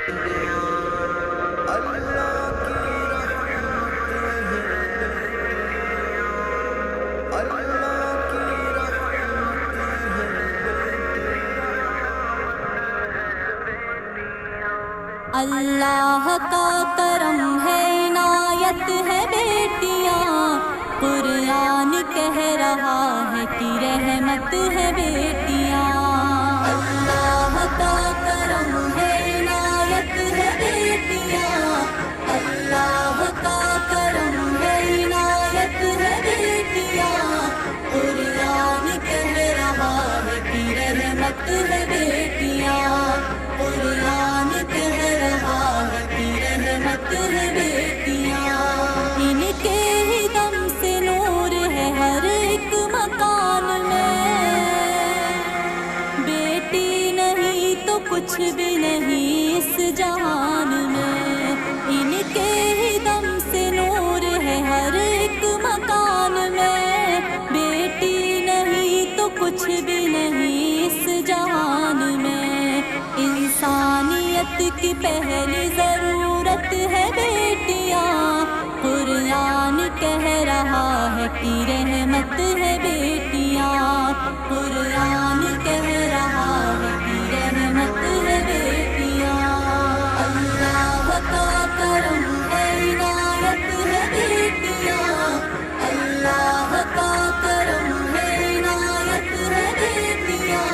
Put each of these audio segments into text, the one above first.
اللہ کا کرم ہے عنایت ہے بیٹیاں، قرآن کہہ رہا ہے کہ رحمت ہے بیٹیاں۔ اللہ کا کرم ہے عنایت ہے بیٹیاں، اللہ کا کرم ہے عنایت ہے بیٹیاں، قرآن کہہ رہا ہے کہ رحمت ہے بیٹیاں، قرآن کہہ رہا ہے کہ رحمت ہے بیٹیاں۔ ان کے ہی دم سے نور ہے ہر ایک مکان میں، بیٹی نہیں تو کچھ بھی نہیں اس جہان میں، ان کے ہی دم سے نور ہے ہر ایک مکان میں، بیٹی نہیں تو کچھ بھی نہیں اس جہان میں۔ انسانیت کی پہلی ضرورت ہے بیٹیاں، قرآن کہہ رہا ہے کہ رحمت ہے بیٹیاں، قرآن کہہ رہا ہے کہ رحمت ہے بیٹیاں۔ اللہ کا کرم ہے عنایت ہے بیٹیاں، اللہ کا کرم ہے عنایت ہے بیٹیاں،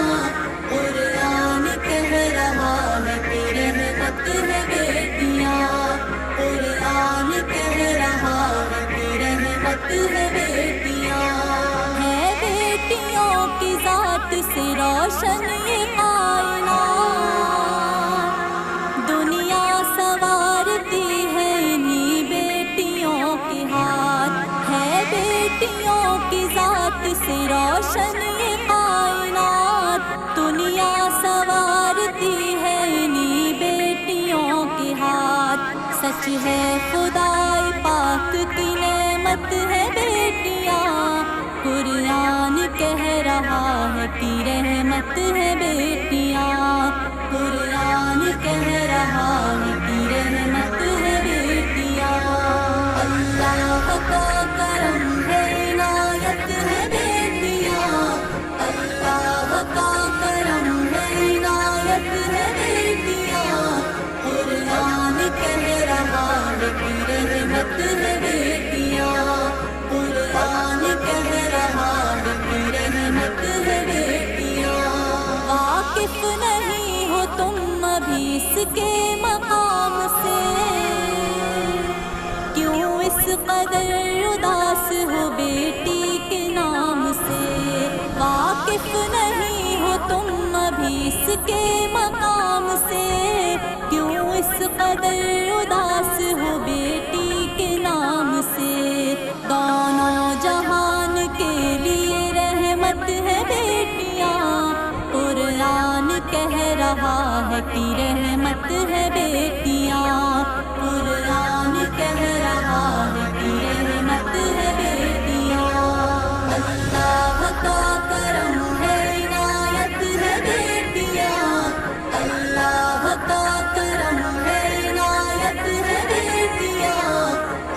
قرآن کہہ رہا ہے کہ رحمت ہے بیٹیاں، قرآن کہہ رہا ہے کہ رحمت ہے بیٹیاں۔ ہے بیٹیوں کی ذات سے روشن یہ کائنات، دنیا سنوارتی ہے انہی بیٹیوں کے ہاتھ، ہے بیٹیوں کی ذات سے روشن یہ کائنات، دنیا سنوارتی ہے انہی بیٹیوں کے ہاتھ۔ سچ ہے خدائے پاک کی نعمت ہے بیٹیاں، قرآن کہہ رہا ہے کہ رحمت ہے بیٹیاں، قرآن کہہ رہا ہے کہ رحمت ہے بیٹیاں۔ اللہ کا کرم ہے عنایت ہے بیٹیاں، اللہ کا کرم ہے عنایت ہے بیٹیاں، قرآن کہہ رہا ہے کہ رحمت ہے بیٹیاں، قرآن کہہ رہا ہے کہ رحمت ہے بیٹیاں۔ واقف نہیں ہو تم ابھی اس کے مقام سے، کیوں اس قدر اداس ہو بیٹی کے نام سے، واقف نہیں ہو تم ابھی اس کے مقام سے، کیوں اس قدر اداس ہو بیٹی کے نام سے۔ دونوں جہان کے لیے رحمت ہے بیٹیاں، قرآن کہہ رہا ہے کہ رحمت ہے بیٹیاں، قرآن کہہ رہا ہے کہ رحمت ہے بیٹیاں۔ اللہ کا کرم ہے عنایت ہے بیٹیاں، اللہ کا کرم ہے عنایت ہے بیٹیاں،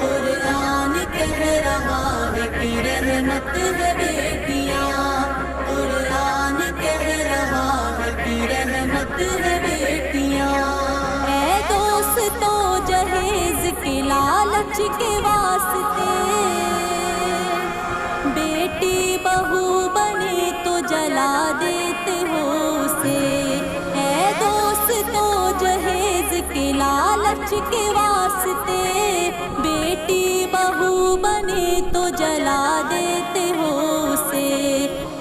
قرآن کہہ رہا ہے کہ رحمت ہے بیٹیاں، قرآن کہہ رہا ہے کہ رحمت ہے بیٹیاں۔ اے دوستو جہیز کے لالچ کے واسطے، بیٹی بہو بنے تو جلا دیتے ہو اسے، اے دوستو جہیز کے لالچ کے واسطے، بیٹی بہو بنے تو جلا دیتے ہو اسے۔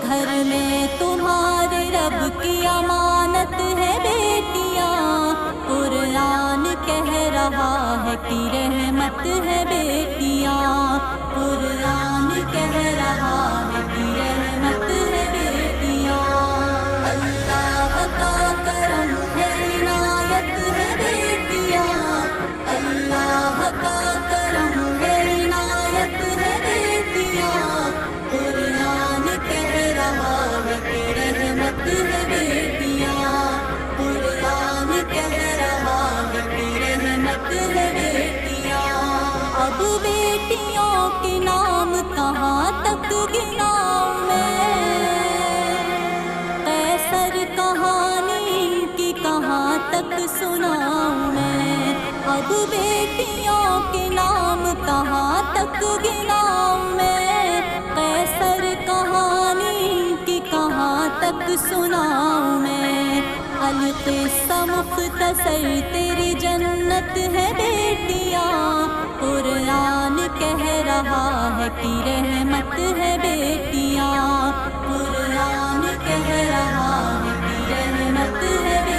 گھر میں تمہارے رب کی امانت ہے بیٹیاں، قرآن کہہ رہا ہے کہ رحمت ہے بیٹیاں، قرآن کہہ رہا ہے کہ رحمت ہے بیٹیاں۔ اللہ کا کرم ہے عنایت ہے بیٹیاں، اللہ کا کرم ہے عنایت ہے بیٹیاں، قرآن کہہ رہا ہے کہ رحمت ہے بیٹیاں، قرآن کہہ رہا اب بیٹیوں کے نام کہاں تک گناؤں میں، قیصر کہانی کی کہاں تک سناؤں میں، القصہ مختصر تیری جنت ہے بیٹیاں، قرآن کہہ رہا ہے کہ رحمت ہے بیٹیاں، قرآن کہہ رہا ہے کہ رحمت ہے بیٹیاں۔